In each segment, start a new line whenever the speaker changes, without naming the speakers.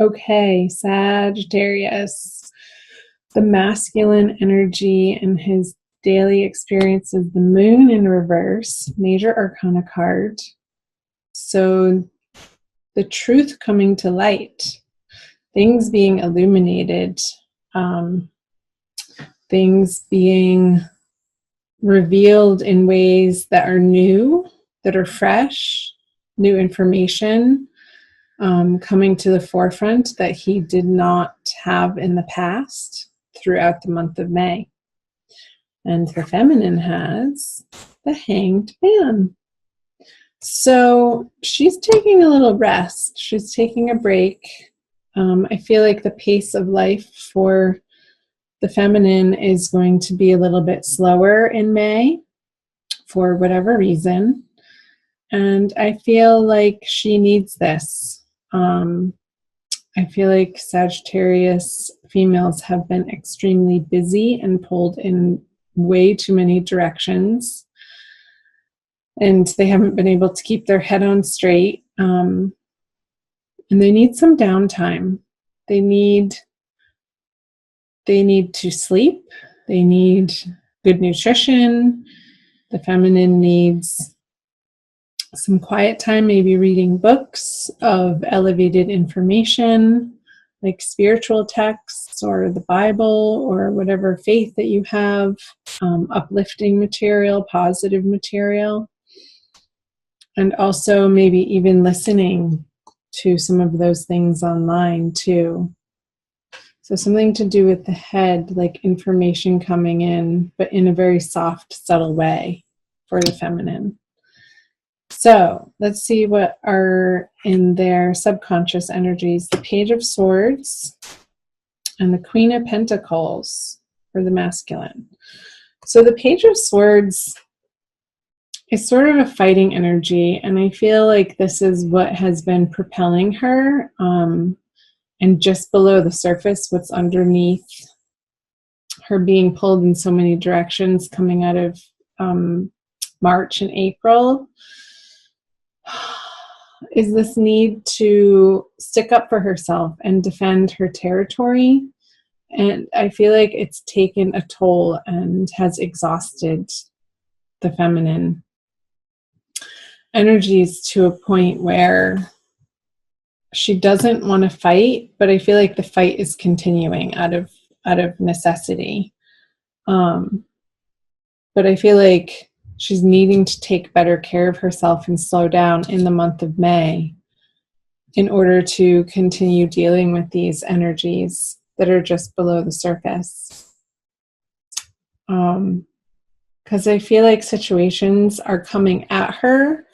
Okay, Sagittarius. The masculine energy and his daily experience is the moon in reverse, major arcana card. So the truth coming to light, things being illuminated, things being revealed in ways that are new, that are fresh, new information coming to the forefront that he did not have in the past throughout the month of May. And the feminine has the Hanged Man. So she's taking a little rest. She's taking a break. I feel like the pace of life for the feminine is going to be a little bit slower in May for whatever reason. And I feel like she needs this. I feel like Sagittarius females have been extremely busy and pulled in way too many directions. And they haven't been able to keep their head on straight. And they need some downtime. They need to sleep. They need good nutrition. The feminine needs some quiet time, maybe reading books of elevated information, like spiritual texts or the Bible or whatever faith that you have, uplifting material, positive material, and also maybe even listening to some of those things online too. So something to do with the head, like information coming in, but in a very soft, subtle way for the feminine. So let's see what are in their subconscious energies. The Page of Swords and the Queen of Pentacles for the masculine. So the Page of Swords is sort of a fighting energy, and I feel like this is what has been propelling her. And just below the surface, what's underneath her being pulled in so many directions coming out of March and April is this need to stick up for herself and defend her territory. And I feel like it's taken a toll and has exhausted the feminine energies to a point where she doesn't want to fight, but I feel like the fight is continuing out of necessity. But I feel like she's needing to take better care of herself and slow down in the month of May in order to continue dealing with these energies that are just below the surface. Because I feel like situations are coming at her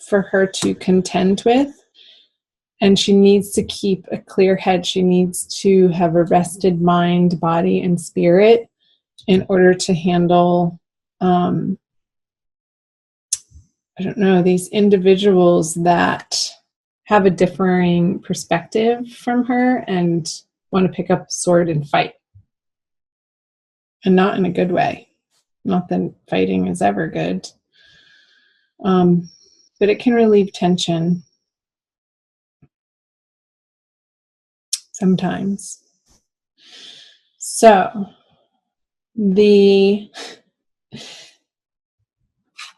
for her to contend with. And she needs to keep a clear head. She needs to have a rested mind, body, and spirit in order to handle, these individuals that have a differing perspective from her and want to pick up a sword and fight. And not in a good way. Not that fighting is ever good. But it can relieve tension. Sometimes. So the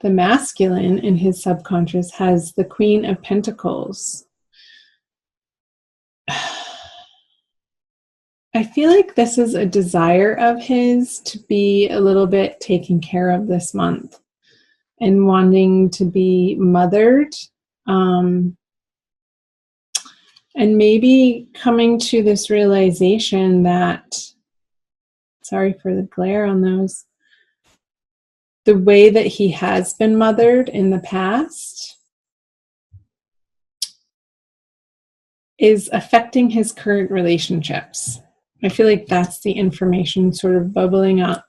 masculine in his subconscious has the Queen of Pentacles. I feel like this is a desire of his to be a little bit taken care of this month and wanting to be mothered. And maybe coming to this realization that, sorry for the glare on those, the way that he has been mothered in the past is affecting his current relationships. I feel like that's the information sort of bubbling up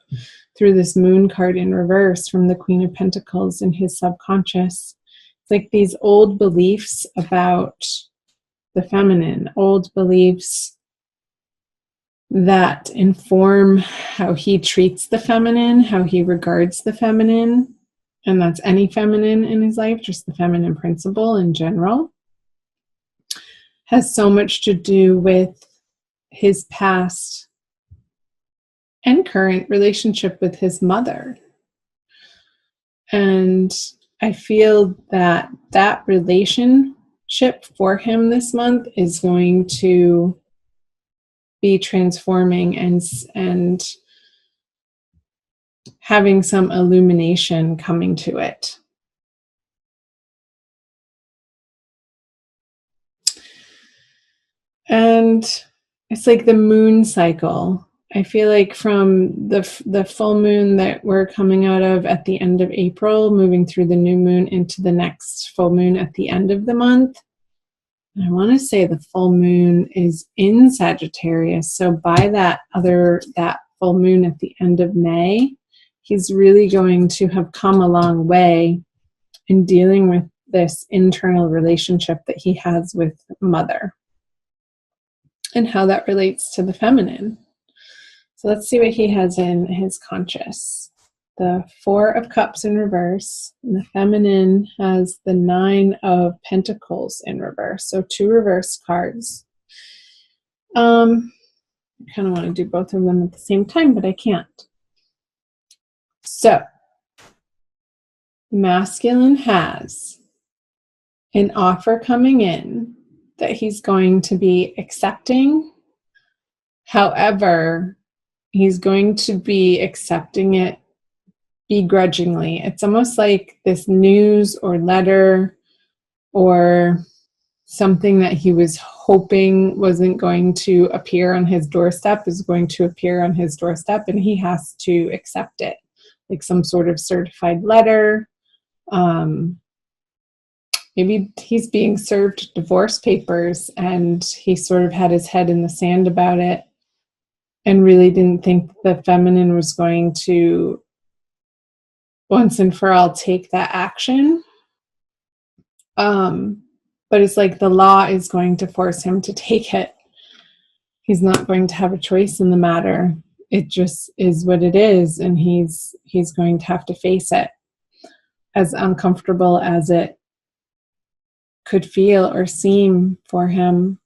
through this moon card in reverse from the Queen of Pentacles in his subconscious. It's like these old beliefs about the feminine, old beliefs that inform how he treats the feminine, how he regards the feminine, and that's any feminine in his life, just the feminine principle in general. has so much to do with his past and current relationship with his mother. And I feel that that relationship for him this month is going to be transforming and having some illumination coming to it. And it's like the moon cycle. I feel like from the full moon that we're coming out of at the end of April, moving through the new moon into the next full moon at the end of the month. And I want to say the full moon is in Sagittarius. So by that full moon at the end of May, he's really going to have come a long way in dealing with this internal relationship that he has with mother and how that relates to the feminine. So let's see what he has in his conscious. The 4 of Cups in reverse, and the feminine has the 9 of Pentacles in reverse. So 2 reverse cards. I kind of want to do both of them at the same time, but I can't. So, masculine has an offer coming in that he's going to be accepting. However, he's going to be accepting it begrudgingly. It's almost like this news or letter or something that he was hoping wasn't going to appear on his doorstep is going to appear on his doorstep, and he has to accept it, like some sort of certified letter. Maybe he's being served divorce papers and he sort of had his head in the sand about it and really didn't think the feminine was going to once and for all take that action. But it's like the law is going to force him to take it. He's not going to have a choice in the matter. It just is what it is, and he's going to have to face it, as uncomfortable as it could feel or seem for him.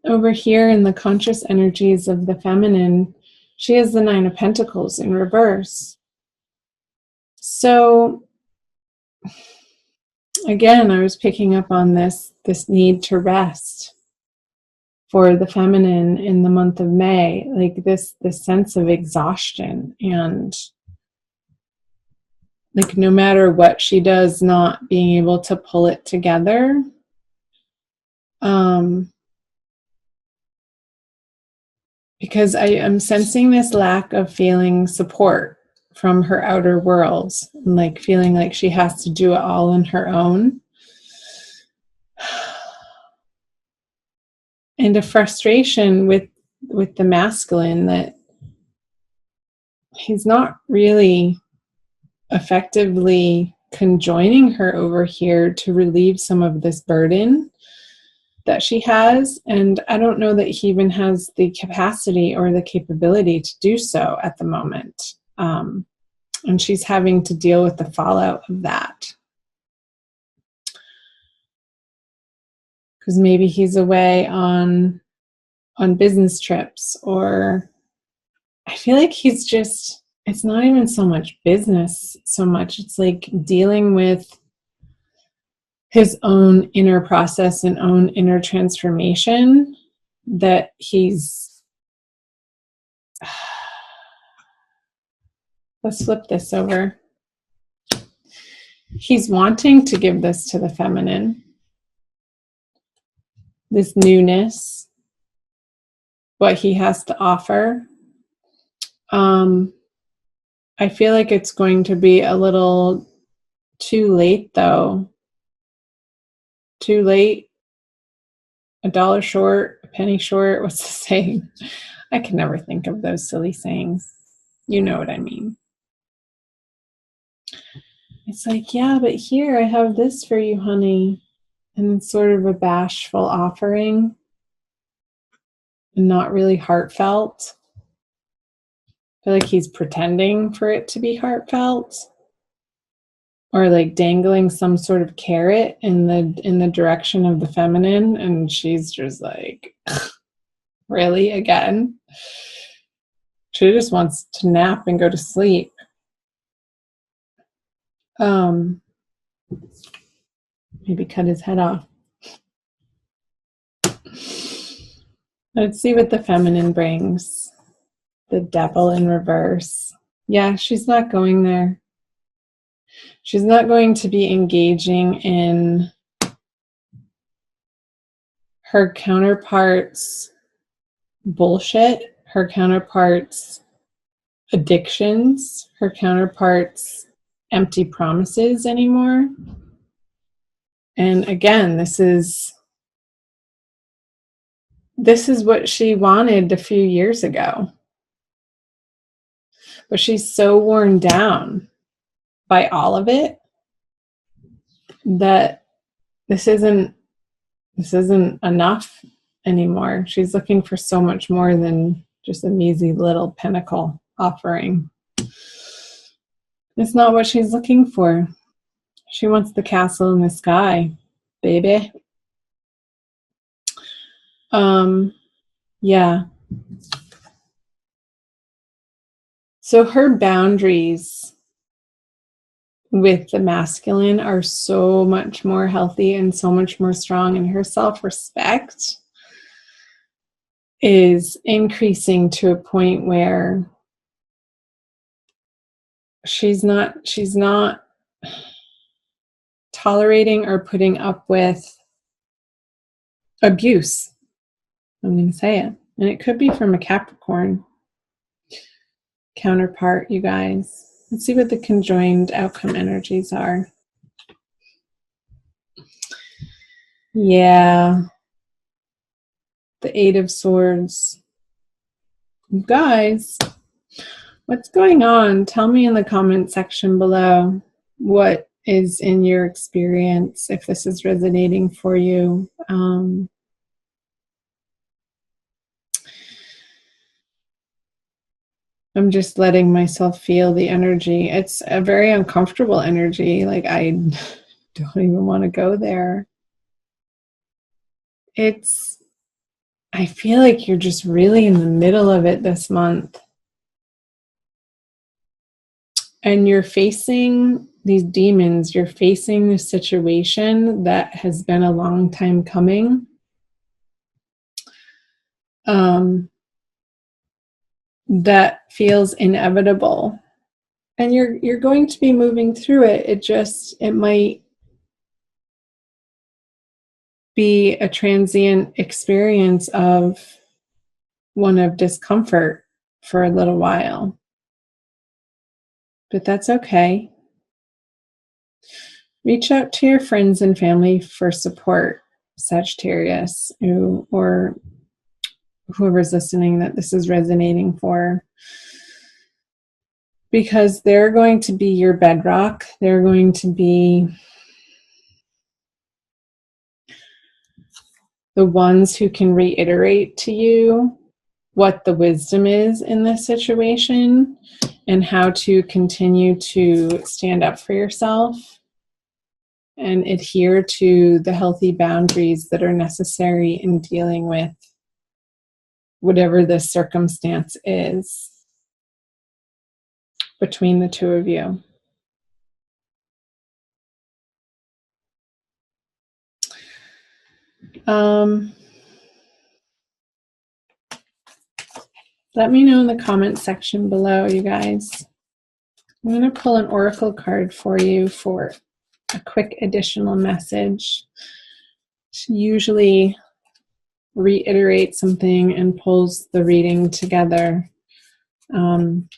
Over here in the conscious energies of the feminine, she has the 9 of Pentacles in reverse. So again, I was picking up on this need to rest for the feminine in the month of May, like this sense of exhaustion, and like no matter what she does, not being able to pull it together. Because I am sensing this lack of feeling support from her outer world, and like feeling like she has to do it all on her own. And a frustration with the masculine that he's not really effectively conjoining her over here to relieve some of this burden that she has. And I don't know that he even has the capacity or the capability to do so at the moment. And she's having to deal with the fallout of that. Because maybe he's away on business trips, or I feel like he's just, it's not even so much business so much. It's like dealing with his own inner process and own inner transformation that he's, let's flip this over. He's wanting to give this to the feminine, this newness, what he has to offer. I feel like it's going to be a little too late, though. Too late, a dollar short, a penny short. What's the saying? I can never think of those silly sayings. You know what I mean. It's like, yeah, but here I have this for you, honey. And it's sort of a bashful offering and not really heartfelt. I feel like he's pretending for it to be heartfelt. or like dangling some sort of carrot in the direction of the feminine, and she's just like, really, again? She just wants to nap and go to sleep. Maybe cut his head off. Let's see what the feminine brings. The devil in reverse. Yeah, she's not going there. She's not going to be engaging in her counterpart's bullshit, her counterpart's addictions, her counterpart's empty promises anymore. And again, this is what she wanted a few years ago. But she's so worn down by all of it that this isn't enough anymore. She's looking for so much more than just a measly little pinnacle offering. It's not what she's looking for. She wants the castle in the sky, baby. Yeah. So her boundaries with the masculine are so much more healthy and so much more strong, and her self-respect is increasing to a point where she's not tolerating or putting up with abuse. I'm going to say it. And it could be from a Capricorn counterpart, you guys. Let's see what the conjoined outcome energies are. Yeah. The Eight of Swords. You guys, what's going on? Tell me in the comment section below what is in your experience, if this is resonating for you. I'm just letting myself feel the energy. It's a very uncomfortable energy. Like, I don't even want to go there. I feel like you're just really in the middle of it this month. And you're facing these demons. You're facing this situation that has been a long time coming. That feels inevitable. And you're going to be moving through it. It might be a transient experience of one of discomfort for a little while. But that's okay. Reach out to your friends and family for support, Sagittarius, or whoever's listening that this is resonating for. Because they're going to be your bedrock. They're going to be the ones who can reiterate to you what the wisdom is in this situation and how to continue to stand up for yourself and adhere to the healthy boundaries that are necessary in dealing with whatever the circumstance is between the two of you. Let me know in the comment section below, you guys. I'm going to pull an oracle card for you for a quick additional message. She usually reiterates something and pulls the reading together. And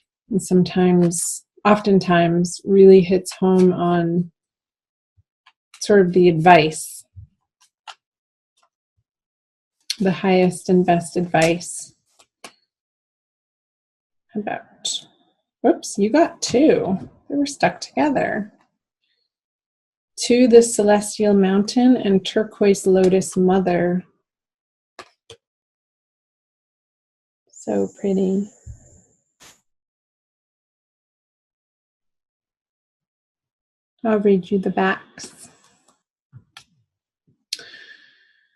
oftentimes really hits home on sort of the advice, the highest and best advice. How about, whoops, you got two. They were stuck together. To the Celestial Mountain and Turquoise Lotus Mother. So pretty. I'll read you the backs.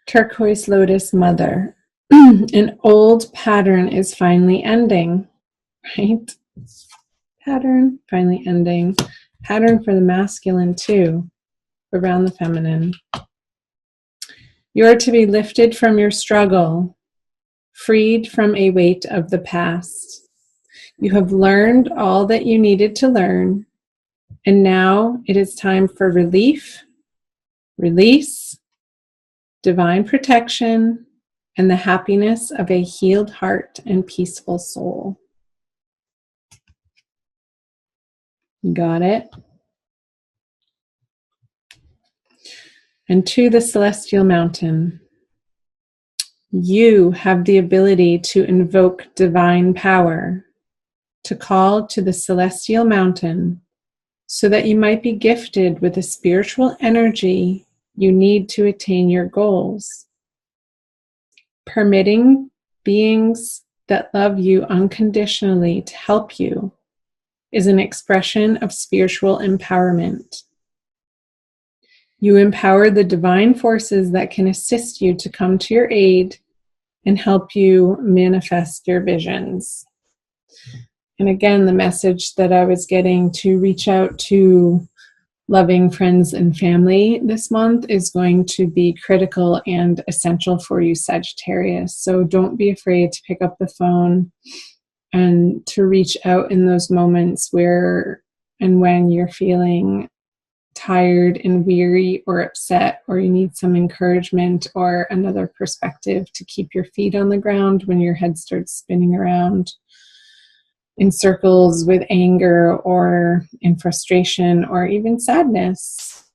Turquoise Lotus Mother. An old pattern is finally ending, right? Pattern finally ending. Pattern for the masculine too, around the feminine. You are to be lifted from your struggle, freed from a weight of the past. You have learned all that you needed to learn, and now it is time for relief, release, divine protection, and the happiness of a healed heart and peaceful soul. Got it? And to the celestial mountain, you have the ability to invoke divine power, to call to the celestial mountain, so that you might be gifted with the spiritual energy you need to attain your goals. Permitting beings that love you unconditionally to help you is an expression of spiritual empowerment. You empower the divine forces that can assist you to come to your aid and help you manifest your visions. And again, the message that I was getting to reach out to loving friends and family this month is going to be critical and essential for you, Sagittarius. So don't be afraid to pick up the phone and to reach out in those moments where and when you're feeling tired and weary or upset, or you need some encouragement or another perspective to keep your feet on the ground when your head starts spinning around in circles with anger or in frustration or even sadness.